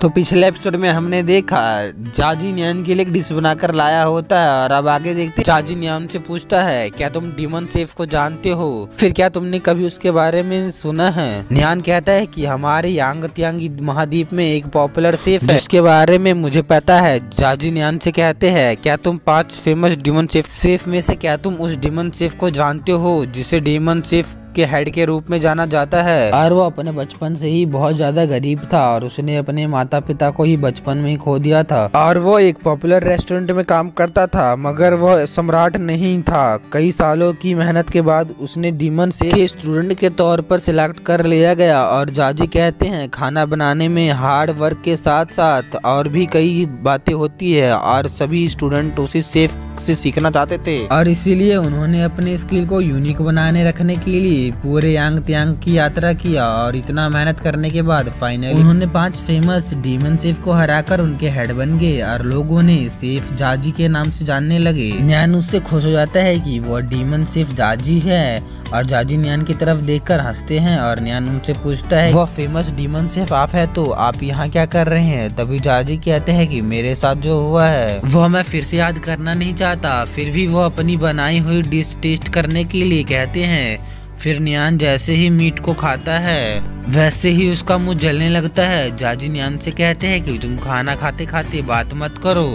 तो पिछले एपिसोड में हमने देखा जाजी न्यान के लिए एक डिश बनाकर लाया होता है और अब आगे देखते हैं। जाजी न्यान से पूछता है क्या तुम डीमन शेफ को जानते हो, फिर क्या तुमने कभी उसके बारे में सुना है। न्यान कहता है कि हमारे यांग त्यांगी महाद्वीप में एक पॉपुलर शेफ है जिसके बारे में मुझे पता है। जाजी न्यान से कहते हैं क्या तुम 5 फेमस डीमन शेफ में से क्या तुम उस डीमन शेफ को जानते हो जिसे डीमन शेफ के हेड के रूप में जाना जाता है। और वो अपने बचपन से ही बहुत ज्यादा गरीब था और उसने अपने माता पिता को ही बचपन में ही खो दिया था और वो एक पॉपुलर रेस्टोरेंट में काम करता था मगर वो सम्राट नहीं था। कई सालों की मेहनत के बाद उसने डीमन शेफ के स्टूडेंट के तौर पर सिलेक्ट कर लिया गया। और जाजी कहते हैं खाना बनाने में हार्ड वर्क के साथ साथ और भी कई बातें होती है और सभी स्टूडेंट उसी शेफ से सीखना चाहते थे और इसीलिए उन्होंने अपने स्किल को यूनिक बनाने रखने के लिए पूरे यांग त्यांग की यात्रा किया। और इतना मेहनत करने के बाद फाइनली उन्होंने 5 फेमस डीमन शेफ को हराकर उनके हेड बन गए और लोगों ने शेफ जाजी के नाम से जानने लगे। न्यान उससे खुश हो जाता है कि वो डीमन शेफ जाजी है और जाजी न्यान की तरफ देखकर हंसते हैं और न्यान उनसे पूछता है वो फेमस डीमन शेफ आप है तो आप यहाँ क्या कर रहे हैं। तभी जाजी कहते हैं कि मेरे साथ जो हुआ है वो मैं फिर से याद करना नहीं चाहता। फिर भी वो अपनी बनाई हुई डिश टेस्ट करने के लिए कहते हैं। फिर न्यान जैसे ही मीट को खाता है वैसे ही उसका मुंह जलने लगता है। जाजी न्यान से कहते हैं कि तुम खाना खाते खाते बात मत करो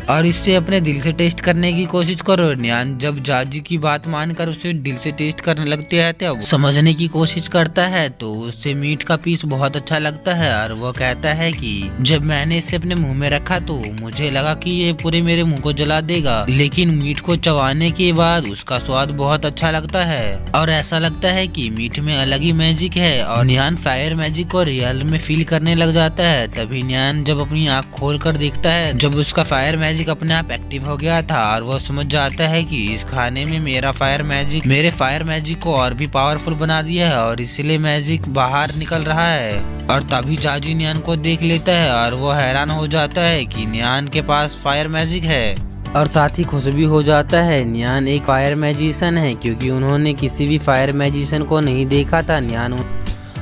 और इससे अपने दिल से टेस्ट करने की कोशिश करो। न्यान जब जाजी की बात मानकर उसे दिल से टेस्ट करने लगते हैं तब समझने की कोशिश करता है तो उससे मीट का पीस बहुत अच्छा लगता है और वो कहता है कि जब मैंने इसे अपने मुंह में रखा तो मुझे लगा कि ये पूरे मेरे मुंह को जला देगा, लेकिन मीट को चबाने के बाद उसका स्वाद बहुत अच्छा लगता है और ऐसा लगता है कि मीट में अलग ही मैजिक है। और न्यान फायर मैजिक को रियल में फील करने लग जाता है। तभी न्यान जब अपनी आँख खोल कर देखता है जब उसका फायर मैजिक अपने आप एक्टिव हो गया था और वो समझ जाता है कि इस खाने में मेरे फायर मैजिक को और भी पावरफुल बना दिया है और इसलिए मैजिक बाहर निकल रहा है। और तभी जाजी न्यान को देख लेता है और वो हैरान हो जाता है कि न्यान के पास फायर मैजिक है और साथ ही खुश भी हो जाता है। न्यान एक फायर मैजिशियन है क्योंकि उन्होंने किसी भी फायर मैजिशियन को नहीं देखा था। न्यान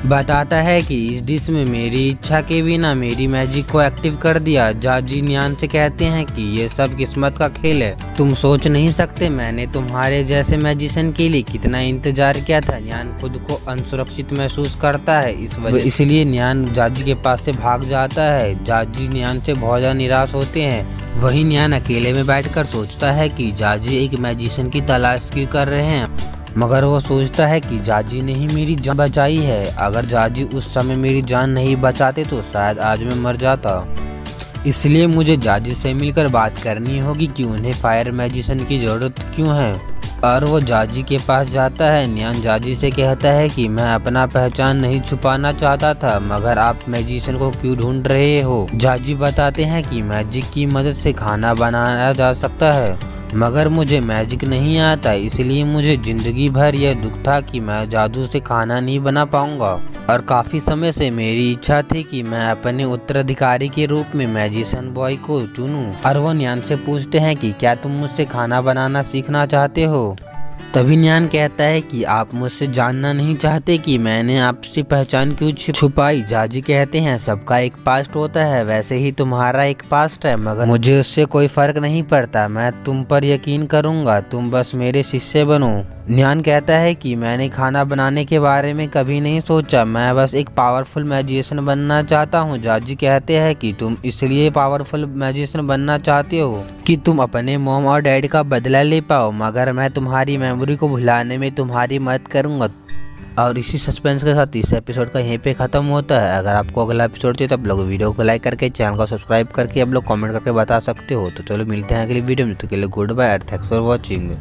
बताता है कि इस डिश में मेरी इच्छा के बिना मेरी मैजिक को एक्टिव कर दिया। जाजी न्यान से कहते हैं कि ये सब किस्मत का खेल है, तुम सोच नहीं सकते मैंने तुम्हारे जैसे मैजिशियन के लिए कितना इंतजार किया था। न्यान खुद को असुरक्षित महसूस करता है इसलिए न्यान जाजी के पास से भाग जाता है। जाजी न्यान से बहुत ज्यादा निराश होते हैं। वही न्यान अकेले में बैठकर सोचता है कि जाजी एक मैजिशियन की तलाश क्यों कर रहे हैं, मगर वो सोचता है कि जाजी ने ही मेरी जान बचाई है। अगर जाजी उस समय मेरी जान नहीं बचाते तो शायद आज मैं मर जाता। इसलिए मुझे जाजी से मिलकर बात करनी होगी कि उन्हें फायर मैजिशियन की जरूरत क्यों है। और वो जाजी के पास जाता है। न्यान जाजी से कहता है कि मैं अपना पहचान नहीं छुपाना चाहता था मगर आप मैजिशियन को क्यों ढूंढ रहे हो। जाजी बताते हैं कि मैजिक की मदद से खाना बनाया जा सकता है मगर मुझे मैजिक नहीं आता, इसलिए मुझे जिंदगी भर यह दुख था कि मैं जादू से खाना नहीं बना पाऊंगा। और काफी समय से मेरी इच्छा थी कि मैं अपने उत्तराधिकारी के रूप में मैजिशियन बॉय को चुनूं। और वो न्यान से पूछते हैं कि क्या तुम मुझसे खाना बनाना सीखना चाहते हो। तभी न्यान कहता है कि आप मुझसे जानना नहीं चाहते कि मैंने आपसे पहचान क्यों छुपाई। जाजी कहते हैं सबका एक पास्ट होता है, वैसे ही तुम्हारा एक पास्ट है मगर मुझे उससे कोई फर्क नहीं पड़ता। मैं तुम पर यकीन करूंगा, तुम बस मेरे शिष्य बनो। न्यान कहता है कि मैंने खाना बनाने के बारे में कभी नहीं सोचा, मैं बस एक पावरफुल मैजिशियन बनना चाहता हूँ। जाजी कहते हैं कि तुम इसलिए पावरफुल मैजिशियन बनना चाहते हो कि तुम अपने मॉम और डैड का बदला ले पाओ, मगर मैं तुम्हारी मेमोरी को भुलाने में तुम्हारी मदद करूंगा। और इसी सस्पेंस के साथ इस एपिसोड का यहीं पे खत्म होता है। अगर आपको अगला एपिसोड चाहिए तो आप लोग वीडियो को लाइक करके चैनल को सब्सक्राइब करके आप लोग कमेंट करके बता सकते हो। तो चलो मिलते हैं अगली वीडियो में, तो के लिए goodbye, thanks for watching.